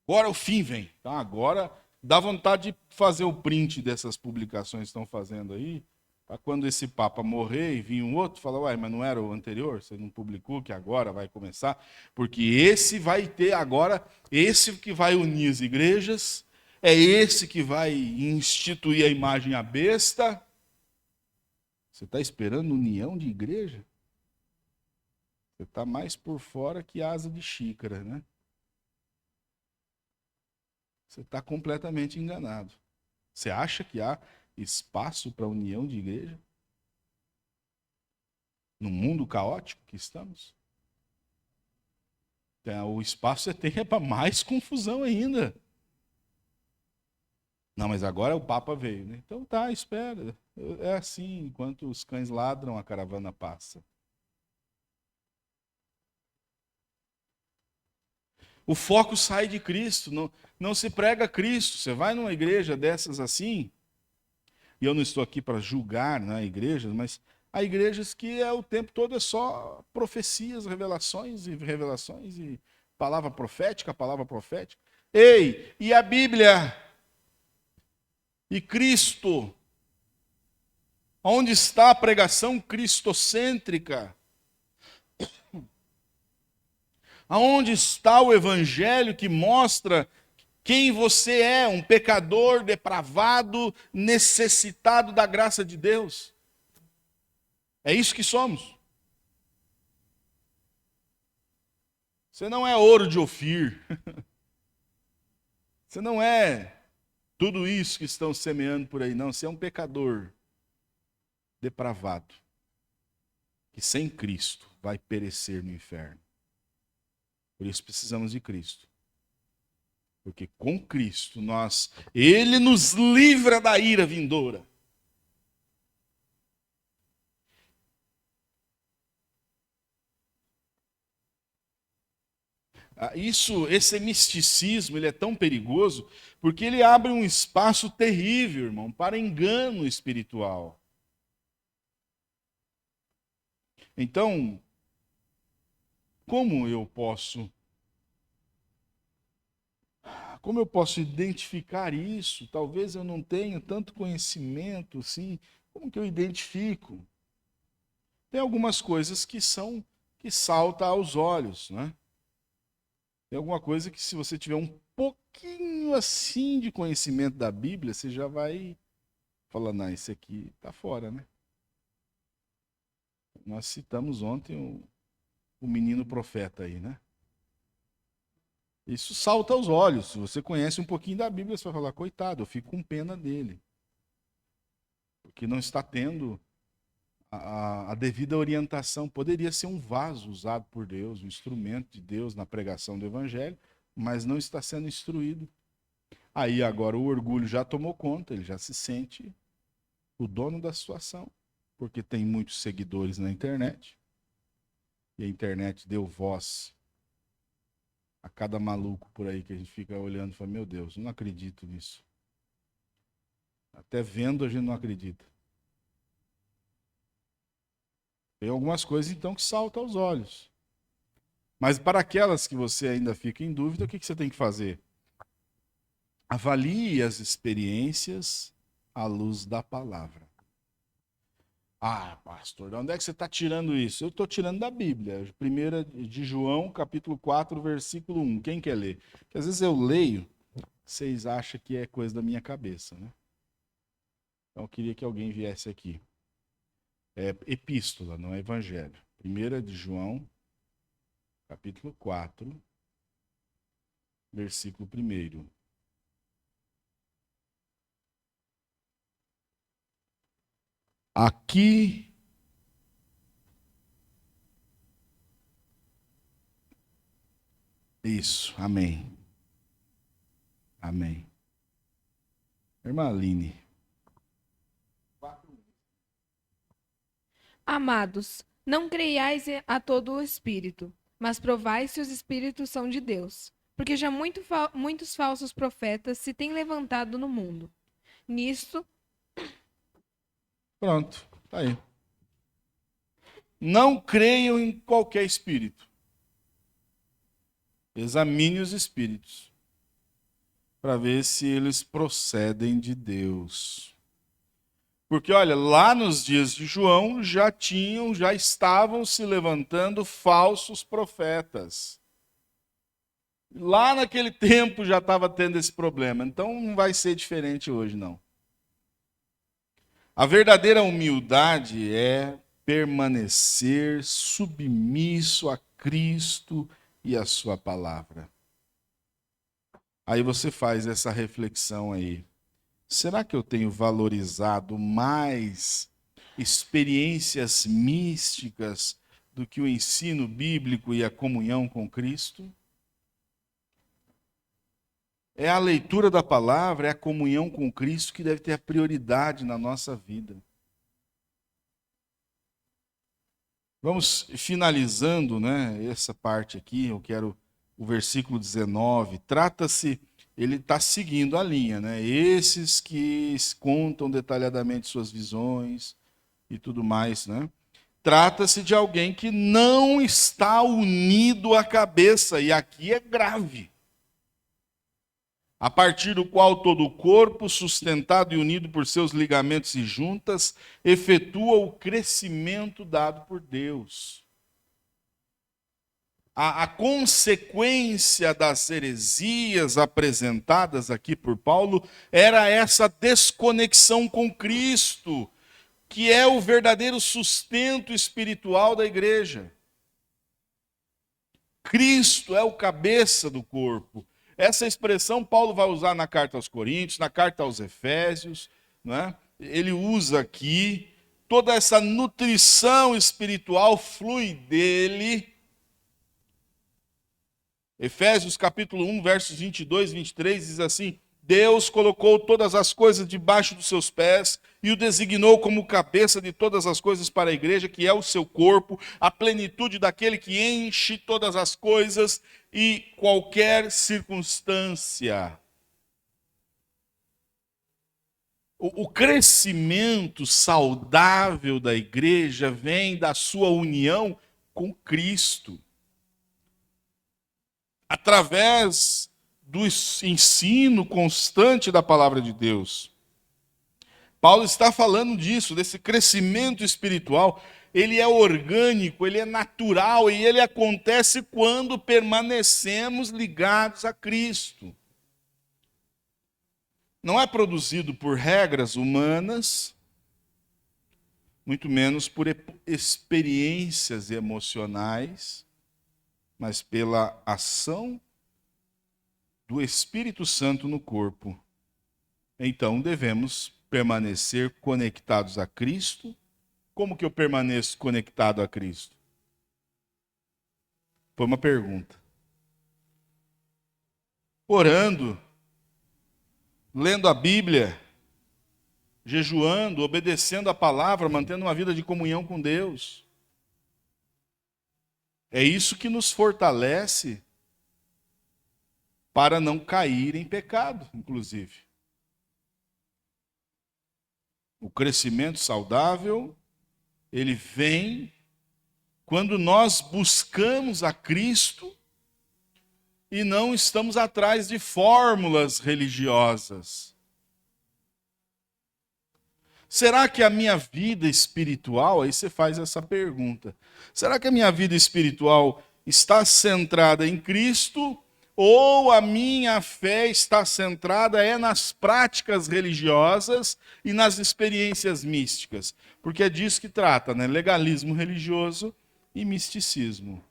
Agora o fim vem. Então agora dá vontade de fazer o print dessas publicações que estão fazendo aí, para quando esse Papa morrer e vir um outro, falar, uai, mas não era o anterior? Você não publicou que agora vai começar? Porque esse vai ter agora, esse que vai unir as igrejas, é esse que vai instituir a imagem à besta. Você está esperando união de igreja? Você está mais por fora que asa de xícara, né? Você está completamente enganado. Você acha que há espaço para união de igreja? No mundo caótico que estamos? O espaço você tem é para mais confusão ainda. Não, mas agora o Papa veio, né? Então tá, espera. É assim, enquanto os cães ladram, a caravana passa. O foco sai de Cristo, não se prega Cristo. Você vai numa igreja dessas assim, e eu não estou aqui para julgar, né, igrejas, mas há igrejas que o tempo todo é só profecias, revelações e palavra profética. Ei, e a Bíblia? E Cristo? Onde está a pregação cristocêntrica? Aonde está o evangelho que mostra quem você é, um pecador depravado, necessitado da graça de Deus? É isso que somos. Você não é ouro de Ofir. Você não é tudo isso que estão semeando por aí, não. Você é um pecador depravado, que sem Cristo vai perecer no inferno. Por isso precisamos de Cristo. Porque com Cristo Ele nos livra da ira vindoura. Esse misticismo, ele é tão perigoso, porque ele abre um espaço terrível, irmão, para engano espiritual. Então, como eu posso identificar isso? Talvez eu não tenha tanto conhecimento assim. Como que eu identifico? Tem algumas coisas que saltam aos olhos, né? Tem alguma coisa que, se você tiver um pouquinho assim de conhecimento da Bíblia, você já vai falar, não, esse aqui está fora, né? Nós citamos ontem o menino profeta aí, né? Isso salta aos olhos. Se você conhece um pouquinho da Bíblia, você vai falar, coitado, eu fico com pena dele. Porque não está tendo a devida orientação. Poderia ser um vaso usado por Deus, um instrumento de Deus na pregação do Evangelho, mas não está sendo instruído. Aí agora o orgulho já tomou conta, ele já se sente o dono da situação, porque tem muitos seguidores na internet, e a internet deu voz a cada maluco por aí que a gente fica olhando e fala, meu Deus, não acredito nisso. Até vendo a gente não acredita. Tem algumas coisas então que saltam aos olhos. Mas para aquelas que você ainda fica em dúvida, o que você tem que fazer? Avalie as experiências à luz da palavra. Ah, pastor, de onde é que você está tirando isso? Eu estou tirando da Bíblia. 1 de João, capítulo 4, versículo 1. Quem quer ler? Porque às vezes eu leio, vocês acham que é coisa da minha cabeça, né? Então eu queria que alguém viesse aqui. É epístola, não é evangelho. 1 de João, capítulo 4, versículo 1. Aqui isso, amém. Amém. Irmã Aline. Amados, não creiais a todo o espírito, mas provai se os espíritos são de Deus, porque já muitos falsos profetas se têm levantado no mundo. Nisto, Pronto, tá aí. Não creiam em qualquer espírito. Examine os espíritos para ver se eles procedem de Deus. Porque, olha, lá nos dias de João já estavam se levantando falsos profetas. Lá naquele tempo já estava tendo esse problema. Então não vai ser diferente hoje, não. A verdadeira humildade é permanecer submisso a Cristo e a sua palavra. Aí você faz essa reflexão aí. Será que eu tenho valorizado mais experiências místicas do que o ensino bíblico e a comunhão com Cristo? É a leitura da palavra, é a comunhão com Cristo que deve ter a prioridade na nossa vida. Vamos finalizando, né, essa parte aqui, eu quero o versículo 19. Trata-se, ele está seguindo a linha, né? Esses que contam detalhadamente suas visões e tudo mais, né? Trata-se de alguém que não está unido à cabeça, e aqui é grave. A partir do qual todo o corpo, sustentado e unido por seus ligamentos e juntas, efetua o crescimento dado por Deus. A consequência das heresias apresentadas aqui por Paulo era essa desconexão com Cristo, que é o verdadeiro sustento espiritual da igreja. Cristo é o cabeça do corpo. Essa expressão Paulo vai usar na carta aos Coríntios, na carta aos Efésios, né? Ele usa aqui, toda essa nutrição espiritual flui dele. Efésios capítulo 1, versos 22 e 23 diz assim: Deus colocou todas as coisas debaixo dos seus pés e o designou como cabeça de todas as coisas para a igreja, que é o seu corpo, a plenitude daquele que enche todas as coisas e qualquer circunstância. O crescimento saudável da igreja vem da sua união com Cristo. Através do ensino constante da palavra de Deus. Paulo está falando disso, desse crescimento espiritual. Ele é orgânico, ele é natural e ele acontece quando permanecemos ligados a Cristo. Não é produzido por regras humanas, muito menos por experiências emocionais, mas pela ação do Espírito Santo no corpo. Então devemos permanecer conectados a Cristo. Como que eu permaneço conectado a Cristo? Foi uma pergunta. Orando, lendo a Bíblia, jejuando, obedecendo a palavra, mantendo uma vida de comunhão com Deus. É isso que nos fortalece para não cair em pecado, inclusive. O crescimento saudável, ele vem quando nós buscamos a Cristo e não estamos atrás de fórmulas religiosas. Será que a minha vida espiritual, aí você faz essa pergunta, será que a minha vida espiritual está centrada em Cristo ou a minha fé está centrada nas práticas religiosas e nas experiências místicas? Porque é disso que trata, né? Legalismo religioso e misticismo.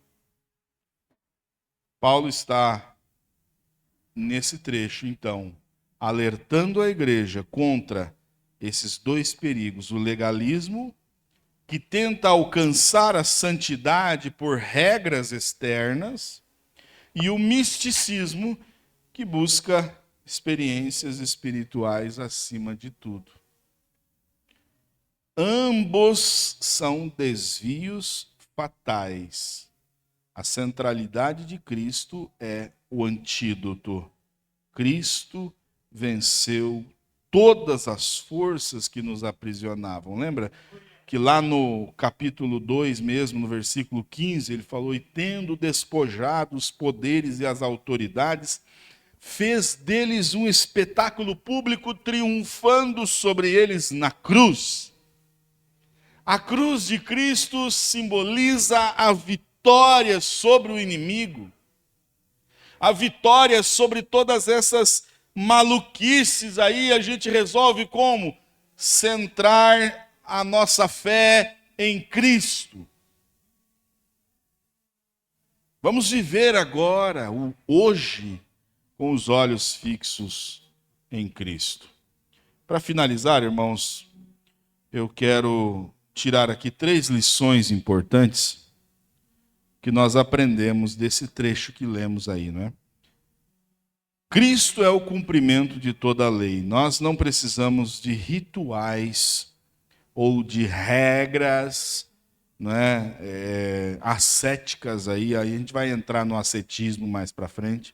Paulo está nesse trecho, então, alertando a igreja contra esses dois perigos: o legalismo, que tenta alcançar a santidade por regras externas, e o misticismo, que busca experiências espirituais acima de tudo. Ambos são desvios fatais. A centralidade de Cristo é o antídoto. Cristo venceu todas as forças que nos aprisionavam. Lembra que lá no capítulo 2 mesmo, no versículo 15, ele falou: e tendo despojado os poderes e as autoridades, fez deles um espetáculo público, triunfando sobre eles na cruz. A cruz de Cristo simboliza a vitória sobre o inimigo, a vitória sobre todas essas maluquices aí. A gente resolve como? Centrar a nossa fé em Cristo. Vamos viver agora, o hoje, com os olhos fixos em Cristo. Para finalizar, irmãos, eu quero tirar aqui 3 lições importantes que nós aprendemos desse trecho que lemos aí, não é? Cristo é o cumprimento de toda a lei. Nós não precisamos de rituais ou de regras, né, ascéticas aí a gente vai entrar no ascetismo mais para frente,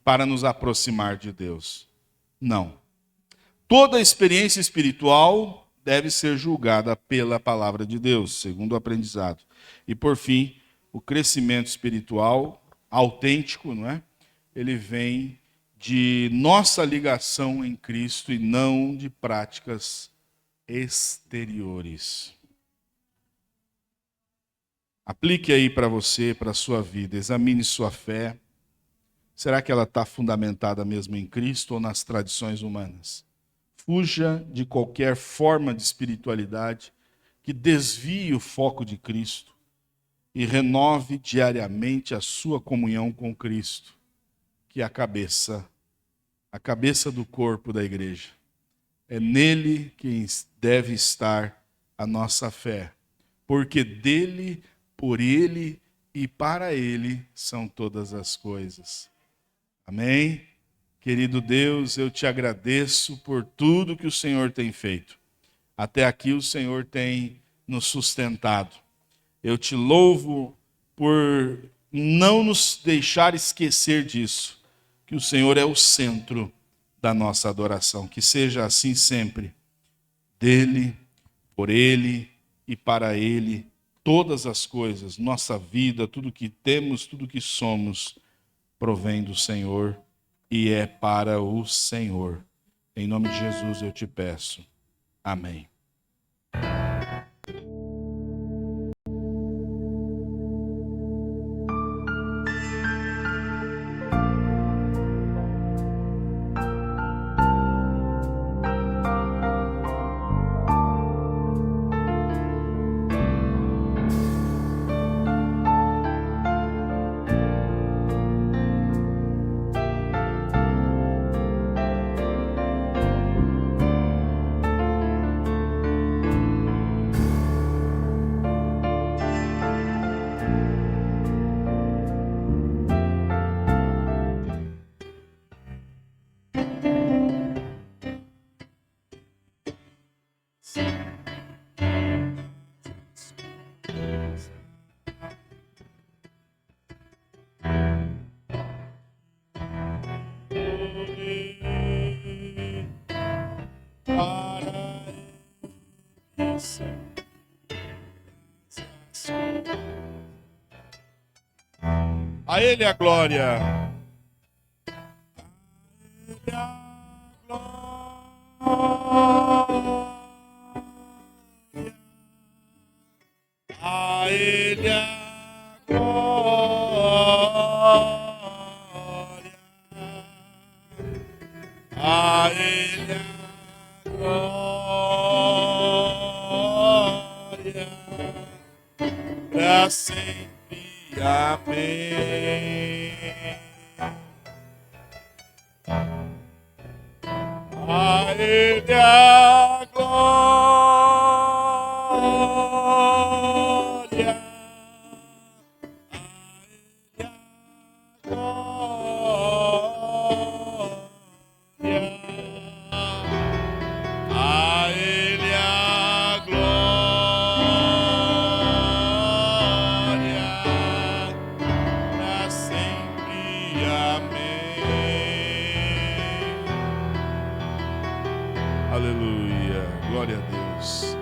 para nos aproximar de Deus. Não. Toda experiência espiritual deve ser julgada pela palavra de Deus, segundo o aprendizado. E por fim, o crescimento espiritual autêntico, não é? Ele vem de nossa ligação em Cristo e não de práticas exteriores. Aplique aí para você, para a sua vida, examine sua fé. Será que ela está fundamentada mesmo em Cristo ou nas tradições humanas? Fuja de qualquer forma de espiritualidade que desvie o foco de Cristo e renove diariamente a sua comunhão com Cristo, que é a cabeça do corpo da igreja. É nele que deve estar a nossa fé, porque dele, por ele e para ele são todas as coisas. Amém? Querido Deus, eu te agradeço por tudo que o Senhor tem feito. Até aqui o Senhor tem nos sustentado. Eu te louvo por não nos deixar esquecer disso, que o Senhor é o centro da nossa adoração. Que seja assim sempre. Dele, por ele e para ele, todas as coisas, nossa vida, tudo que temos, tudo que somos, provém do Senhor e é para o Senhor. Em nome de Jesus eu te peço. Amém. A Ele a glória. A Ele a glória. A Ele a glória, para sempre. Amém. A Ele a glória, a Ele a glória, para sempre. Amém. Aleluia, glória a Deus.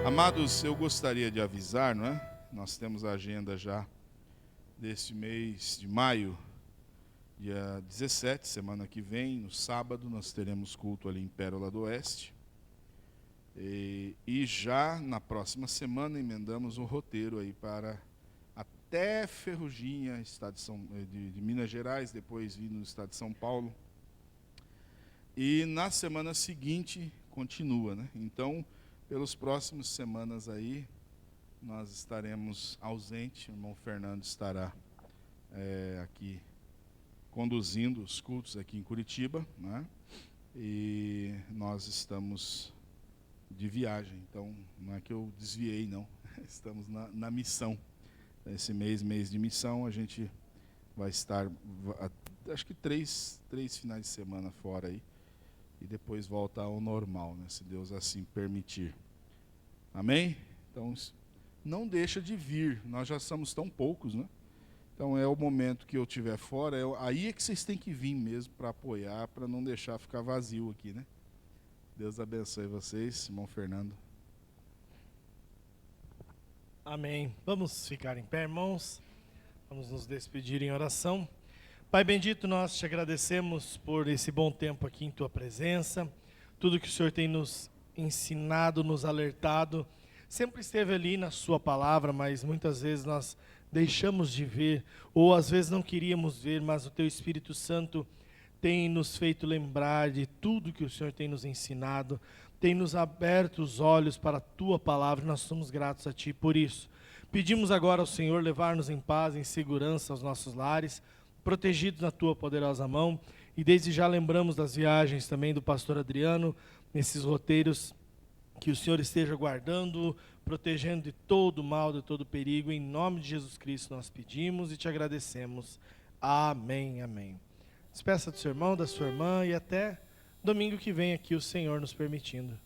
Amados, eu gostaria de avisar, não é? Nós temos a agenda já desse mês de maio, dia 17, semana que vem, no sábado, nós teremos culto ali em Pérola do Oeste. E já na próxima semana emendamos um roteiro aí para até Ferrugem, estado de Minas Gerais, depois vir no estado de São Paulo. E na semana seguinte continua, né? Então, pelas próximas semanas aí, nós estaremos ausentes. O irmão Fernando estará aqui conduzindo os cultos aqui em Curitiba, né? E nós estamos de viagem, então não é que eu desviei, não. Estamos na missão. Esse mês de missão, a gente vai estar, acho que três finais de semana fora aí, e depois volta ao normal, né? Se Deus assim permitir. Amém? Então, não deixa de vir, nós já somos tão poucos, né? Então é o momento que eu estiver fora, aí é que vocês têm que vir mesmo para apoiar, para não deixar ficar vazio aqui, né? Deus abençoe vocês, irmão Fernando. Amém. Vamos ficar em pé, irmãos. Vamos nos despedir em oração. Pai bendito, nós te agradecemos por esse bom tempo aqui em tua presença. Tudo que o Senhor tem nos ensinado, nos alertado, sempre esteve ali na sua palavra, mas muitas vezes nós deixamos de ver, ou às vezes não queríamos ver, mas o teu Espírito Santo tem nos feito lembrar de tudo que o Senhor tem nos ensinado, tem nos aberto os olhos para a tua palavra, nós somos gratos a ti por isso. Pedimos agora ao Senhor levar-nos em paz, em segurança aos nossos lares, protegidos na tua poderosa mão, e desde já lembramos das viagens também do pastor Adriano, nesses roteiros, que o Senhor esteja guardando, protegendo de todo mal, de todo perigo, em nome de Jesus Cristo nós pedimos e te agradecemos. Amém, amém. Despeça do seu irmão, da sua irmã, e até domingo que vem aqui, o Senhor nos permitindo.